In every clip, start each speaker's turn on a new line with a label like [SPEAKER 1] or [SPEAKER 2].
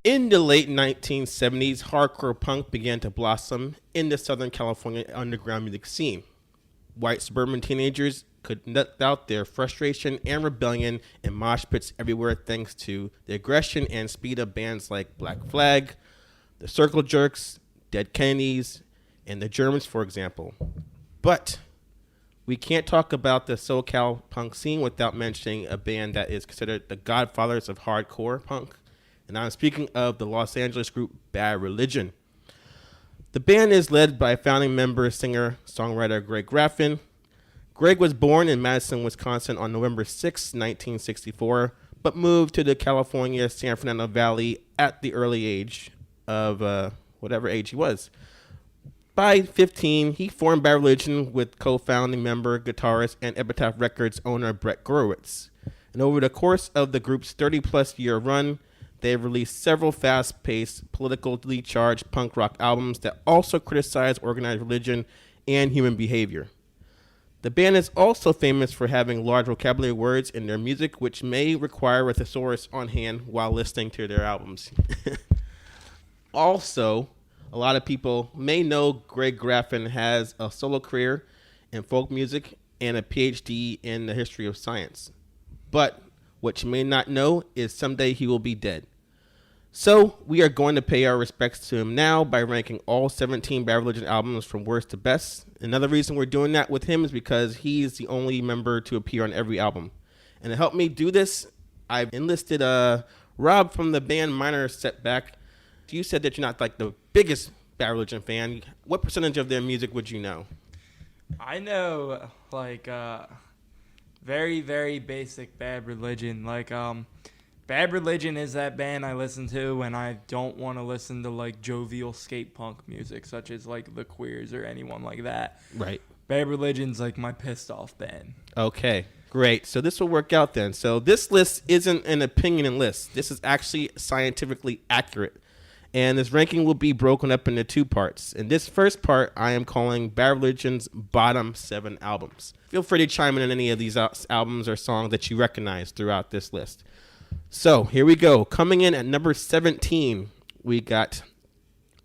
[SPEAKER 1] In the late 1970s, hardcore punk began to blossom in the Southern California underground music scene. White suburban teenagers could let out their frustration and rebellion in mosh pits everywhere thanks to the aggression and speed of bands like Black Flag, the Circle Jerks, Dead Kennedys, and the Germans, for example. But we can't talk about the SoCal punk scene without mentioning a band that is considered the godfathers of hardcore punk. And I'm speaking of the Los Angeles group Bad Religion. The band is led by founding member, singer, songwriter Greg Graffin. Greg was born in Madison, Wisconsin on November 6, 1964, but moved to the California San Fernando Valley at the early age of whatever age he was. By 15, he formed Bad Religion with co-founding member, guitarist, and Epitaph Records owner Brett Gurewitz. And over the course of the group's 30-plus year run, they've released several fast-paced, politically charged punk rock albums that also criticize organized religion and human behavior. The band is also famous for having large vocabulary words in their music, which may require a thesaurus on hand while listening to their albums. Also, a lot of people may know Greg Graffin has a solo career in folk music and a PhD in the history of science. But what you may not know is someday he will be dead. So we are going to pay our respects to him now by ranking all 17 Bad Religion albums from worst to best. Another reason we're doing that with him is because he's the only member to appear on every album. And to help me do this, I've enlisted Rob from the band Minor Setback. You said that you're not like the biggest Bad Religion fan. What percentage of their music would you know?
[SPEAKER 2] I know like very, very basic Bad Religion. Like Bad Religion is that band I listen to when I don't want to listen to like jovial skate punk music, such as like the Queers or anyone like that.
[SPEAKER 1] Right.
[SPEAKER 2] Bad Religion's like my pissed off band.
[SPEAKER 1] Okay, great. So this will work out then. So this list isn't an opinion list. This is actually scientifically accurate. And this ranking will be broken up into two parts. In this first part, I am calling Bad Religion's bottom 7 albums. Feel free to chime in on any of these albums or songs that you recognize throughout this list. So here we go. Coming in at number 17, we got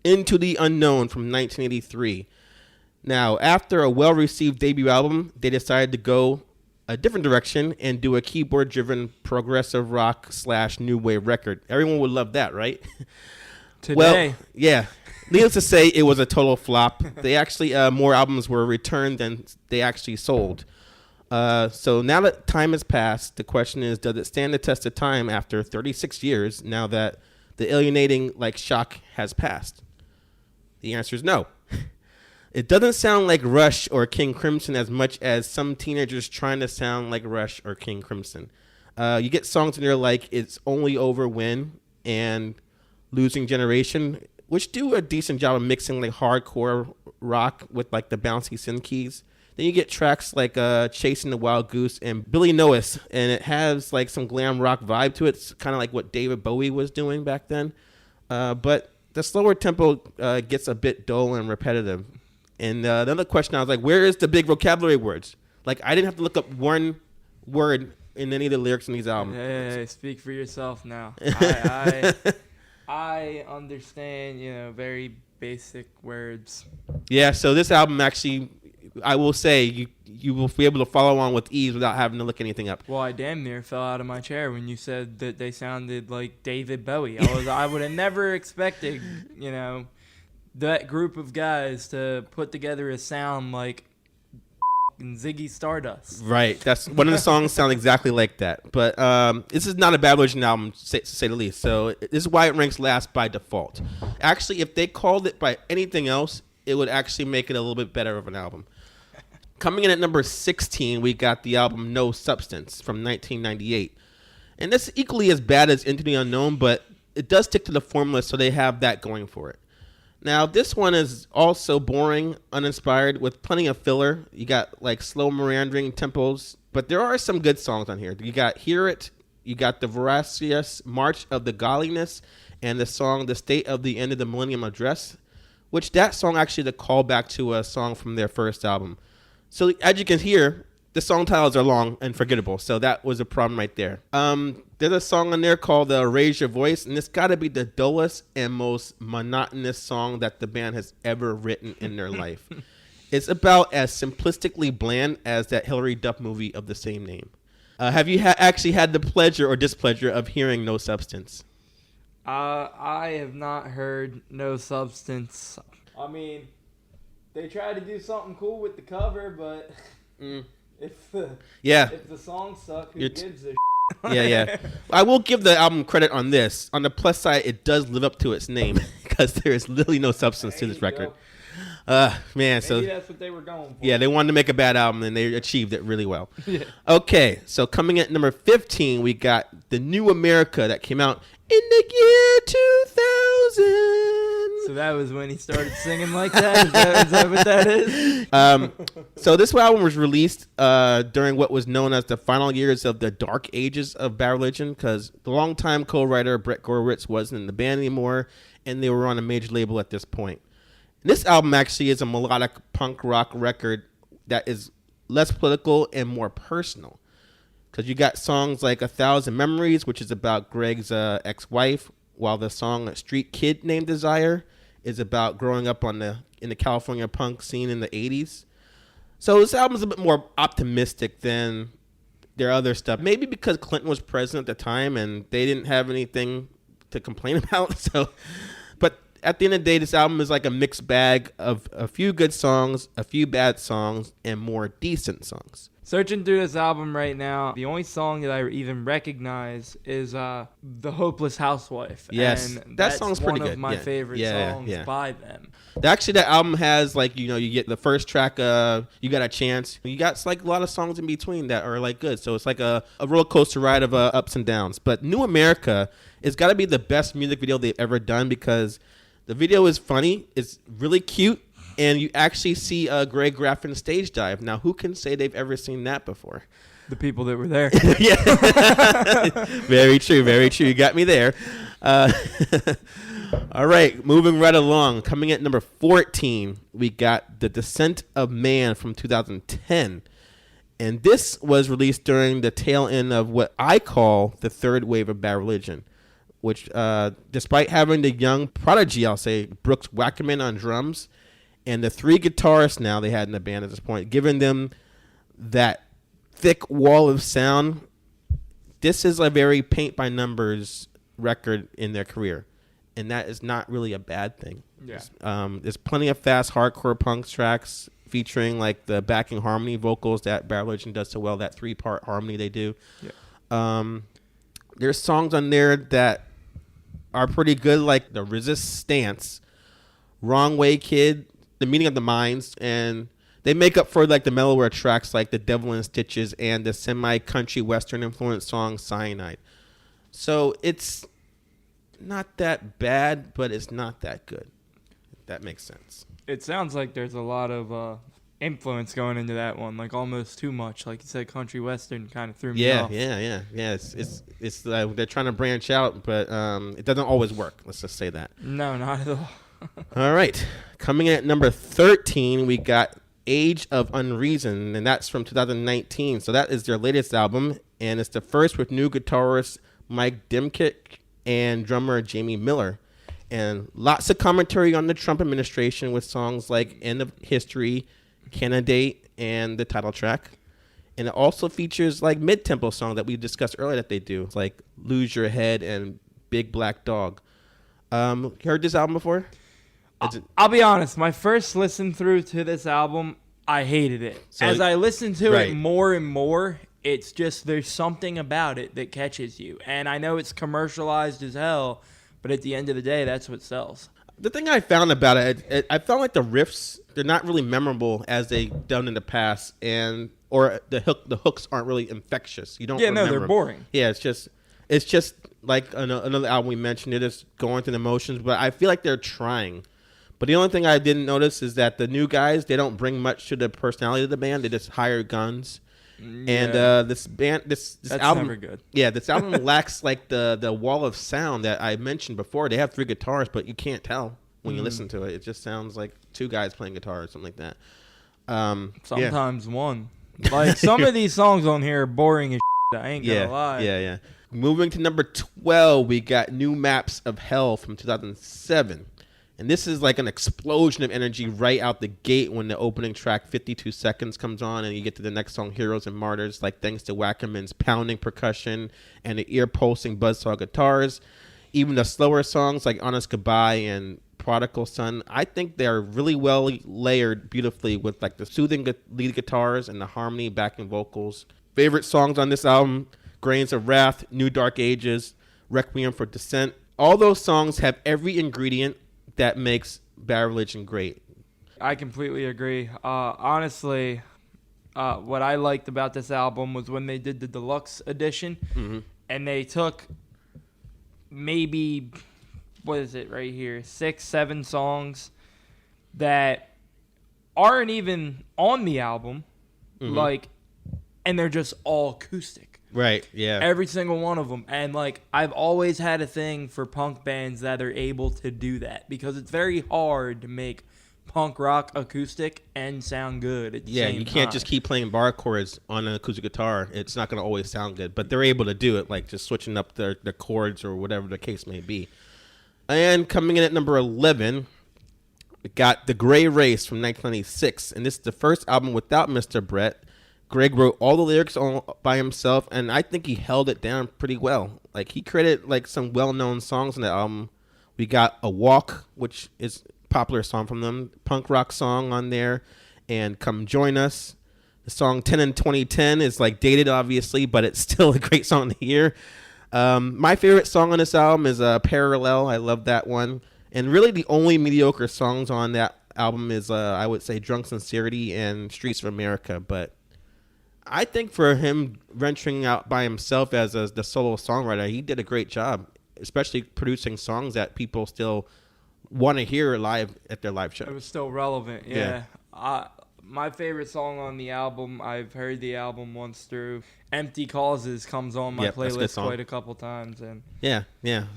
[SPEAKER 1] Into the Unknown from 1983. Now, after a well-received debut album, they decided to go a different direction and do a keyboard-driven progressive rock / new wave record. Everyone would love that, right?
[SPEAKER 2] Today.
[SPEAKER 1] Well, yeah. Needless to say, it was a total flop. They actually, more albums were returned than they actually sold. So now that time has passed, the question is, does it stand the test of time after 36 years now that the alienating shock has passed? The answer is no. It doesn't sound like Rush or King Crimson as much as some teenagers trying to sound like Rush or King Crimson. You get songs in there like It's Only Over When and Losing Generation, which do a decent job of mixing hardcore rock with the bouncy synth keys. Then you get tracks like Chasing the Wild Goose and Billy Noah's, and it has some glam rock vibe to it. It's kind of like what David Bowie was doing back then. But the slower tempo gets a bit dull and repetitive. And the other question, I was like, where is the big vocabulary words? I didn't have to look up one word in any of the lyrics in these albums.
[SPEAKER 2] Hey, speak for yourself now. I understand, very basic words.
[SPEAKER 1] Yeah, so this album actually, I will say, you will be able to follow on with ease without having to look anything up.
[SPEAKER 2] Well, I damn near fell out of my chair when you said that they sounded like David Bowie. I would have never expected, that group of guys to put together a sound like Ziggy Stardust.
[SPEAKER 1] Right. That's one of the songs sound exactly like that. But this is not a Bad Religion album, to say the least. So this is why it ranks last by default. Actually, if they called it by anything else, it would actually make it a little bit better of an album. Coming in at number 16, we got the album No Substance from 1998. And this is equally as bad as Into the Unknown, but it does stick to the formula, so they have that going for it. Now, this one is also boring, uninspired, with plenty of filler. You got slow meandering tempos, but there are some good songs on here. You got Hear It, you got the voracious March of the Godliness, and the song The State of the End of the Millennium Address, which that song actually is a callback to a song from their first album. So as you can hear, the song titles are long and forgettable, so that was a problem right there. There's a song on there called Raise Your Voice, and it's got to be the dullest and most monotonous song that the band has ever written in their life. It's about as simplistically bland as that Hillary Duff movie of the same name. Have you actually had the pleasure or displeasure of hearing No Substance?
[SPEAKER 2] I have not heard No Substance. I mean, they tried to do something cool with the cover, but if the song suck, who gives a shit?
[SPEAKER 1] Yeah. I will give the album credit on this. On the plus side, it does live up to its name because there is literally no substance to this record.
[SPEAKER 2] Maybe that's what they were going for.
[SPEAKER 1] Yeah, they wanted to make a bad album, and they achieved it really well. Yeah. Okay, so coming at number 15, we got The New America that came out in the year 2000.
[SPEAKER 2] So that was when he started singing like that? Is that what that is?
[SPEAKER 1] So this album was released during what was known as the final years of the dark ages of Bad Religion, because the longtime co-writer Brett Gurewitz wasn't in the band anymore, and they were on a major label at this point. This album actually is a melodic punk rock record that is less political and more personal. Because you got songs like 1,000 Memories, which is about Greg's ex-wife, while the song Street Kid Named Desire is about growing up in the California punk scene in the 80s. So this album's a bit more optimistic than their other stuff. Maybe because Clinton was president at the time and they didn't have anything to complain about. But at the end of the day, this album is like a mixed bag of a few good songs, a few bad songs, and more decent songs.
[SPEAKER 2] Searching through this album right now, the only song that I even recognize is The Hopeless Housewife.
[SPEAKER 1] Yes,
[SPEAKER 2] and
[SPEAKER 1] that song's pretty good.
[SPEAKER 2] One of my favorite songs by them.
[SPEAKER 1] Actually, that album has, like, you get the first track, You Got a Chance. You got like a lot of songs in between that are like good. So it's like a roller coaster ride of ups and downs. But New America has got to be the best music video they've ever done because the video is funny. It's really cute. And you actually see Greg Graffin stage dive. Now, who can say they've ever seen that before?
[SPEAKER 2] The people that were there.
[SPEAKER 1] Yeah. Very true. Very true. You got me there. All right. Moving right along. Coming at number 14, we got The Descent of Man from 2010. And this was released during the tail end of what I call the third wave of Bad Religion, which, despite having the young prodigy, I'll say, Brooks Wackerman on drums, and the three guitarists now they had in the band at this point, giving them that thick wall of sound, this is a very paint-by-numbers record in their career. And that is not really a bad thing.
[SPEAKER 2] Yeah.
[SPEAKER 1] There's plenty of fast hardcore punk tracks featuring like the backing harmony vocals that Bad Religion does so well, that 3-part harmony they do. Yeah. There's songs on there that are pretty good, like The Resist Stance, Wrong Way Kid, The Meeting of the Minds, and they make up for like the mellower tracks like The Devil in Stitches and the semi-country western influenced song Cyanide. So it's not that bad, but it's not that good. If that makes sense.
[SPEAKER 2] It sounds like there's a lot of influence going into that one, like almost too much. Like you said, country western kind of threw me off.
[SPEAKER 1] Yeah. It's they're trying to branch out, but it doesn't always work. Let's just say that.
[SPEAKER 2] No, not at all.
[SPEAKER 1] All right. Coming in at number 13, we got Age of Unreason, and that's from 2019. So that is their latest album, and it's the first with new guitarist Mike Dimkick and drummer Jamie Miller. And lots of commentary on the Trump administration with songs like End of History, Candidate, and the title track. And it also features like mid-tempo songs that we discussed earlier that they do, like Lose Your Head and Big Black Dog. You heard this album before?
[SPEAKER 2] I'll be honest. My first listen through to this album, I hated it. So, as I listened to it more and more, it's just there's something about it that catches you. And I know it's commercialized as hell, but at the end of the day, that's what sells.
[SPEAKER 1] The thing I found about it, I felt like the riffs, they're not really memorable as they've done in the past, or the hooks aren't really infectious. You don't.
[SPEAKER 2] Yeah, no, they're boring.
[SPEAKER 1] Yeah, it's just like another album we mentioned. They're just going through the motions, but I feel like they're trying. But the only thing I didn't notice is that the new guys, they don't bring much to the personality of the band. They just hire guns. Yeah. And this
[SPEAKER 2] That's
[SPEAKER 1] album,
[SPEAKER 2] never good.
[SPEAKER 1] Yeah, this album lacks like the wall of sound that I mentioned before. They have 3 guitars, but you can't tell when you listen to it. It just sounds like 2 guys playing guitar or something like that.
[SPEAKER 2] Sometimes one. Like, some of these songs on here are boring as shit, I ain't gonna lie.
[SPEAKER 1] Yeah. Moving to number 12, we got New Maps of Hell from 2007. And this is like an explosion of energy right out the gate when the opening track, 52 Seconds, comes on, and you get to the next song, Heroes and Martyrs, like thanks to Wackerman's pounding percussion and the ear-pulsing buzzsaw guitars. Even the slower songs like Honest Goodbye and Prodigal Son, I think they're really well layered beautifully with like the soothing lead guitars and the harmony backing vocals. Favorite songs on this album, Grains of Wrath, New Dark Ages, Requiem for Descent. All those songs have every ingredient that makes Bad Religion great.
[SPEAKER 2] I completely agree. Honestly, what I liked about this album was when they did the deluxe edition, and they took maybe, what is it right here, 6, 7 songs that aren't even on the album, like, and they're just all acoustic.
[SPEAKER 1] Right, yeah.
[SPEAKER 2] Every single one of them. And, like, I've always had a thing for punk bands that are able to do that because it's very hard to make punk rock acoustic and sound good at the same time. Yeah,
[SPEAKER 1] you can't just keep playing bar chords on an acoustic guitar. It's not going to always sound good. But they're able to do it, like just switching up the chords or whatever the case may be. And coming in at number 11, we got The Gray Race from 1996. And this is the first album without Mr. Brett. Greg wrote all the lyrics by himself, and I think he held it down pretty well. Like, he created like some well-known songs on the album. We got A Walk, which is a popular song from them, punk rock song on there, and Come Join Us. The song 10 in 2010 is like dated, obviously, but it's still a great song to hear. My favorite song on this album is Parallel. I love that one. And really the only mediocre songs on that album is, I would say, Drunk Sincerity and Streets of America, but I think for him venturing out by himself as the solo songwriter, he did a great job, especially producing songs that people still want to hear live at their live show.
[SPEAKER 2] It was still relevant, yeah. My favorite song on the album, I've heard the album once through. Empty Causes comes on my playlist quite a couple times. And
[SPEAKER 1] Yeah.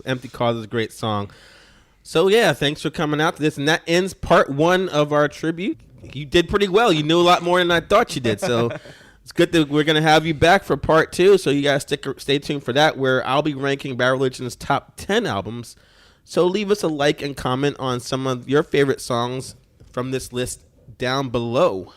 [SPEAKER 1] Empty Causes is a great song. So, yeah, thanks for coming out to this. And that ends part 1 of our tribute. You did pretty well. You knew a lot more than I thought you did, so... It's good that we're going to have you back for part 2, so you guys stay tuned for that, where I'll be ranking Bad Religion's top 10 albums. So leave us a like and comment on some of your favorite songs from this list down below.